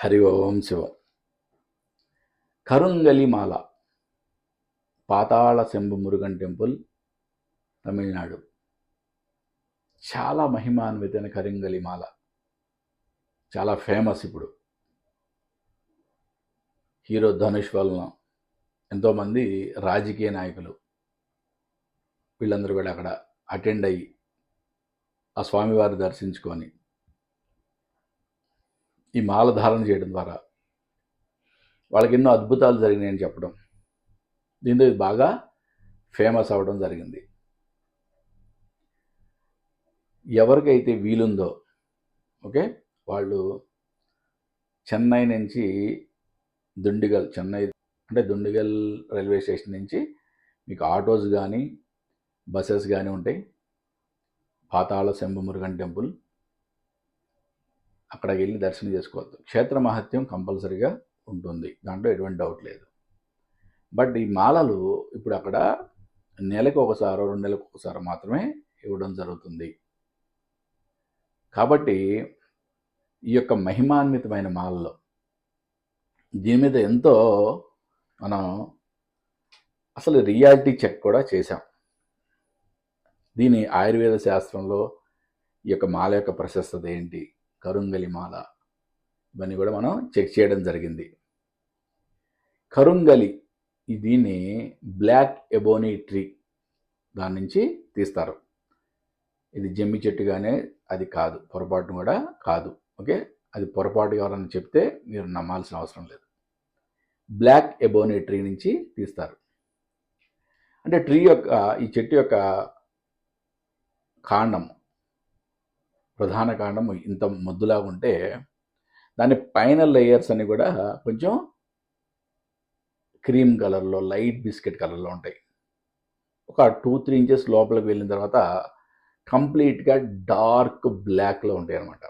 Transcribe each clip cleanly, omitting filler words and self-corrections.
హరి ఓం శివం. కరుంగలి మాల, పాతాళ Shambhu Murugan temple, Tamil Nadu. చాలా మహిమాన్వితమైన కరుంగలి మాల, చాలా ఫేమస్. ఇప్పుడు హీరో ధనుష్ వలన ఎంతోమంది రాజకీయ నాయకులు వీళ్ళందరూ కూడా అక్కడ అటెండ్ అయ్యి ఆ స్వామివారిని దర్శించుకొని ఈ మాల ధారణ చేయడం ద్వారా వాళ్ళకి ఎన్నో అద్భుతాలు జరిగినాయని చెప్పడం, దీంతో ఇది బాగా ఫేమస్ అవ్వడం జరిగింది. ఎవరికైతే వీలుందో వాళ్ళు చెన్నై నుంచి దుండిగల్ రైల్వే స్టేషన్ నుంచి మీకు ఆటోస్ కానీ బస్సెస్ కానీ ఉంటాయి. పాతాళ శంభు మురుగన్ టెంపుల్, అక్కడికి వెళ్ళి దర్శనం చేసుకోవద్దు. క్షేత్ర మహత్యం కంపల్సరీగా ఉంటుంది, దాంట్లో ఎటువంటి డౌట్ లేదు. బట్ ఈ మాలలు ఇప్పుడు అక్కడ నెలకు ఒకసారో 2 నెలలకు ఒకసారి మాత్రమే ఇవ్వడం జరుగుతుంది. కాబట్టి ఈ యొక్క మహిమాన్వితమైన మాలలో దీని మీద ఎంతో మనం అసలు రియాలిటీ చెక్ కూడా చేశాం. దీని ఆయుర్వేద శాస్త్రంలో ఈ యొక్క మాల యొక్క ప్రశస్తత ఏంటి, కరుంగలి మాల, ఇవన్నీ కూడా మనం చెక్ చేయడం జరిగింది. కరుంగలి దీన్ని బ్లాక్ ఎబోనీ ట్రీ దాని నుంచి తీస్తారు. ఇది జమ్మి చెట్టుగానే అది కాదు, పొరపాటును కూడా కాదు. అది పొరపాటు ఎవరన్నా చెప్తే మీరు నమ్మాల్సిన అవసరం లేదు. బ్లాక్ ఎబోనీ ట్రీ నుంచి తీస్తారు. అంటే ఈ చెట్టు యొక్క కాండం, ప్రధాన కాండం ఇంత ముద్దులాగా ఉంటే దాని పైన లేయర్స్ అన్ని కూడా కొంచెం క్రీమ్ కలర్లో, లైట్ బిస్కెట్ కలర్లో ఉంటాయి. ఒక 2-3 ఇంచెస్ లోపలికి వెళ్ళిన తర్వాత కంప్లీట్గా డార్క్ బ్లాక్లో ఉంటాయి అన్నమాట.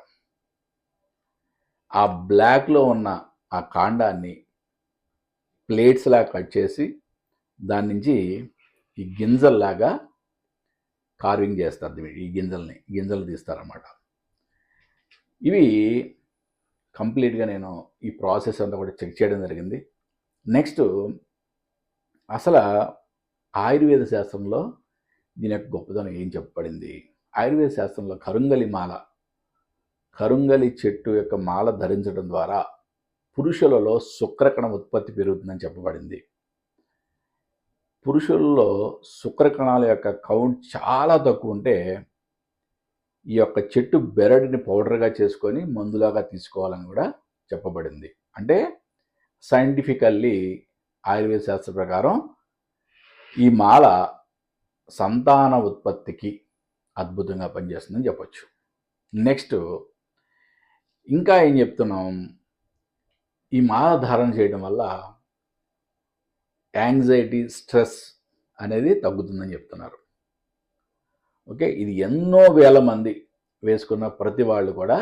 ఆ బ్లాక్లో ఉన్న ఆ కాండాన్ని ప్లేట్స్లా కట్ చేసి దాని నుంచి ఈ గింజల్లాగా కార్వింగ్ చేస్తారు. ఈ గింజలు తీస్తారన్నమాట. ఇవి కంప్లీట్గా నేను ఈ ప్రాసెస్ అంతా కూడా చెక్ చేయడం జరిగింది. నెక్స్ట్, అసలు ఆయుర్వేద శాస్త్రంలో దీని యొక్క గొప్పతనం ఏం చెప్పబడింది? ఆయుర్వేద శాస్త్రంలో కరుంగలి చెట్టు యొక్క మాల ధరించడం ద్వారా పురుషులలో శుక్రకణ ఉత్పత్తి పెరుగుతుందని చెప్పబడింది. పురుషుల్లో శుక్రకణాల యొక్క కౌంట్ చాలా తక్కువ ఉంటే ఈ యొక్క చెట్టు బెరడుని పౌడర్గా చేసుకొని మందులాగా తీసుకోవాలని కూడా చెప్పబడింది. అంటే సైంటిఫికల్లీ ఆయుర్వేద శాస్త్ర ప్రకారం ఈ మాల సంతాన ఉత్పత్తికి అద్భుతంగా పనిచేస్తుందని చెప్పచ్చు. నెక్స్ట్, ఇంకా ఏం చెప్తున్నాం, ఈ మాల ధారణ చేయడం వల్ల యాంగ్జైటీ, స్ట్రెస్ అనేది తగ్గుతుందని చెప్తున్నారు. ఇది ఎన్నో వేల మంది వేసుకున్న ప్రతి వాళ్ళు కూడా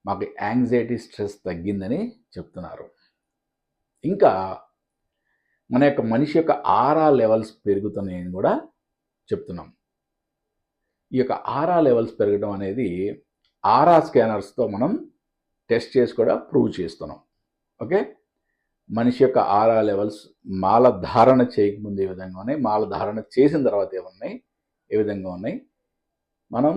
మాకు యాంగ్జైటీ, స్ట్రెస్ తగ్గిందని చెప్తున్నారు. ఇంకా మనిషి యొక్క ఆరా లెవెల్స్ పెరుగుతున్నాయని కూడా చెప్తున్నాం. ఈ యొక్క ఆరా లెవెల్స్ పెరగడం అనేది ఆరా స్కానర్స్తో మనం టెస్ట్ చేసి కూడా ప్రూవ్ చేస్తున్నాం. మనిషి యొక్క ఆరా లెవెల్స్ మాల ధారణ చేయకముందు ఏ విధంగా ఉన్నాయి, మాల ధారణ చేసిన తర్వాత ఏ విధంగా ఉన్నాయి, మనం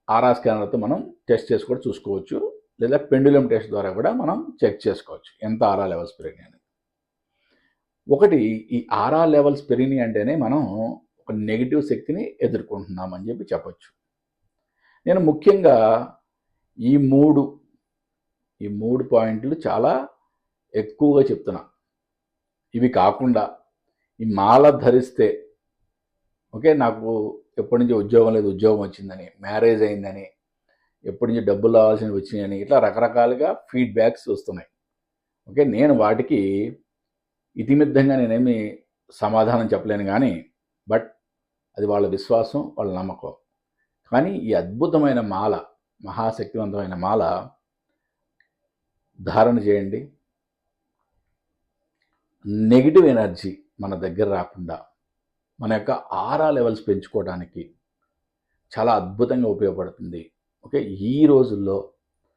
ఆరా స్కానర్తో మనం టెస్ట్ చేసి కూడా చూసుకోవచ్చు. లేదా పెండులం టెస్ట్ ద్వారా కూడా మనం చెక్ చేసుకోవచ్చు ఎంత ఆరా లెవెల్స్ పెరిగినాయి అని. ఈ ఆరా లెవెల్స్ పెరిగినాయి అంటేనే మనం ఒక నెగిటివ్ శక్తిని ఎదుర్కొంటున్నామని చెప్పచ్చు. నేను ముఖ్యంగా ఈ మూడు పాయింట్లు చాలా ఎక్కువగా చెప్తున్నా. ఇవి కాకుండా ఈ మాల ధరిస్తే నాకు ఎప్పటి నుంచి ఉద్యోగం లేదు, ఉద్యోగం వచ్చిందని, మ్యారేజ్ అయిందని, ఎప్పటి నుంచి డబ్బులు రావాల్సినవి వచ్చినాయని, ఇట్లా రకరకాలుగా ఫీడ్బ్యాక్స్ వస్తున్నాయి. నేను వాటికి ఇతిమిద్దంగా నేనేమి సమాధానం చెప్పలేను, కానీ బట్ అది వాళ్ళ విశ్వాసం, వాళ్ళ నమ్మకం. కానీ ఈ అద్భుతమైన మాల, మహాశక్తివంతమైన మాల ధారణ చేయండి. నెగిటివ్ ఎనర్జీ మన దగ్గర రాకుండా మన యొక్క ఆరా లెవెల్స్ పెంచుకోవడానికి చాలా అద్భుతంగా ఉపయోగపడుతుంది. ఈ రోజుల్లో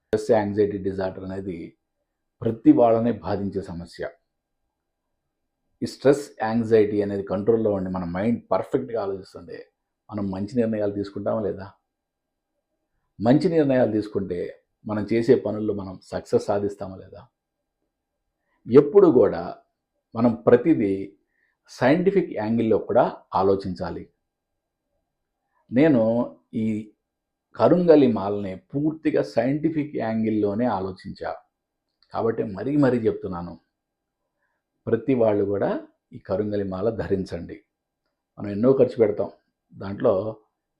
స్ట్రెస్, యాంగ్జైటీ డిజార్డర్ అనేది ప్రతి వాళ్ళని బాధించే సమస్య. ఈ స్ట్రెస్, యాంగ్జైటీ అనేది కంట్రోల్‌లో ఉండి మన మైండ్ పర్ఫెక్ట్‌గా ఆలోచిస్తుంటే మనం మంచి నిర్ణయాలు తీసుకుంటామా లేదా? మంచి నిర్ణయాలు తీసుకుంటే మనం చేసే పనుల్లో మనం సక్సెస్ సాధిస్తామా లేదా? ఎప్పుడు కూడా మనం ప్రతిదీ సైంటిఫిక్ యాంగిల్‌లో కూడా ఆలోచించాలి. నేను ఈ కరుంగలి మాల్‌ని పూర్తిగా సైంటిఫిక్ యాంగిల్‌లోనే ఆలోచించా. కాబట్టి మరీ మరీ చెప్తున్నాను. ప్రతి వాళ్ళు కూడా ఈ కరుంగలి మాల ధరించండి. మనం ఎన్నో ఖర్చు పెడతాం. దాంట్లో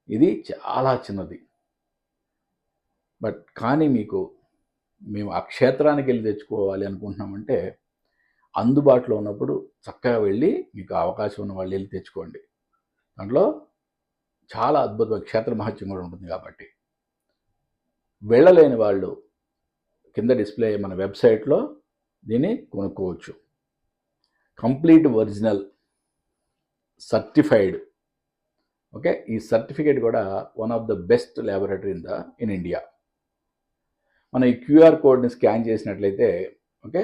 ఇది చాలా చిన్నది. కానీ మేము ఆ క్షేత్రానికి వెళ్ళి తెచ్చుకోవాలి అనుకుంటున్నామంటే అందుబాటులో ఉన్నప్పుడు చక్కగా వెళ్ళి మీకు అవకాశం ఉన్న వాళ్ళు వెళ్ళి తెచ్చుకోండి. దాంట్లో చాలా అద్భుతమైన క్షేత్ర మహత్యం కూడా ఉంటుంది కాబట్టి. వెళ్ళలేని వాళ్ళు కింద డిస్ప్లే మన వెబ్సైట్లో దీన్ని కొనుక్కోవచ్చు. Complete original certified. ఓకే, ఈ సర్టిఫికేట్ కూడా one of the best laboratory in India. మనం ఈ క్యూఆర్ కోడ్ని స్కాన్ చేసినట్లయితే ఓకే,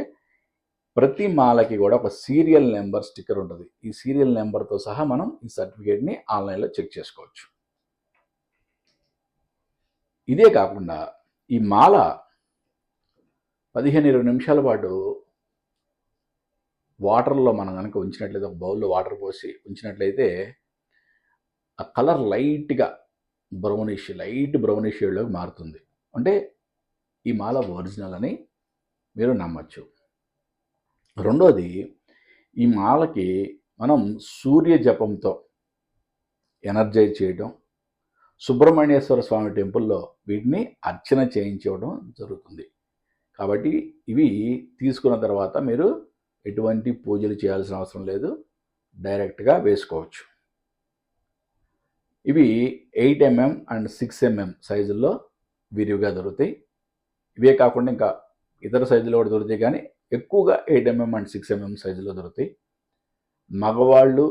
ప్రతి మాలకి కూడా ఒక సీరియల్ నెంబర్ స్టిక్కర్ ఉంటుంది. ఈ సీరియల్ నెంబర్తో సహా మనం ఈ సర్టిఫికేట్ని ఆన్లైన్లో చెక్ చేసుకోవచ్చు. ఇదే కాకుండా ఈ మాల 15-20 నిమిషాల పాటు వాటర్లో మనం కనుక ఉంచినట్లయితే, ఒక బౌల్లో వాటర్ పోసి ఉంచినట్లయితే ఆ కలర్ లైట్ బ్రౌనిష్ షేడ్లోకి మారుతుంది. అంటే ఈ మాల ఒరిజినల్ అని మీరు నమ్మచ్చు. రెండోది, ఈ మాలకి మనం సూర్య జపంతో ఎనర్జైజ్ చేయడం, సుబ్రహ్మణ్యేశ్వర స్వామి టెంపుల్లో వీటిని అర్చన చేయించడం జరుగుతుంది. కాబట్టి ఇవి తీసుకున్న తర్వాత మీరు ఎటువంటి పూజలు చేయాల్సిన అవసరం లేదు, డైరెక్ట్గా వేసుకోవచ్చు. ఇవి 8 mm అండ్ 6 mm సైజుల్లో విరివిగా దొరుకుతాయి. ఇవే కాకుండా ఇంకా ఇతర సైజులో కూడా దొరుకుతాయి, కానీ ఎక్కువగా 8 mm అండ్ 6 mm సైజులో దొరుకుతాయి. మగవాళ్ళు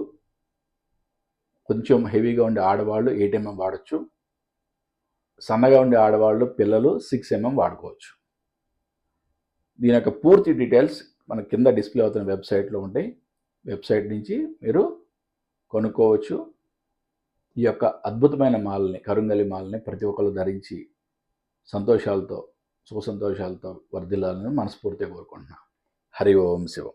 కొంచెం హెవీగా ఉండే ఆడవాళ్ళు 8 mm వాడచ్చు. సన్నగా ఉండే ఆడవాళ్ళు, పిల్లలు 6 mm వాడుకోవచ్చు. దీని యొక్క పూర్తి డీటెయిల్స్ మన కింద డిస్ప్లే అవుతున్న వెబ్సైట్లో ఉంటాయి. వెబ్సైట్ నుంచి మీరు కొనుక్కోవచ్చు. ఈ యొక్క అద్భుతమైన మాలని, కరుంగలి మాలని ప్రతి ఒక్కరు ధరించి సంతోషాలతో, సుఖ సంతోషాలతో వర్ధిల్లాలని మనస్ఫూర్తిగా కోరుకుంటున్నాను. హరి ఓం శివం.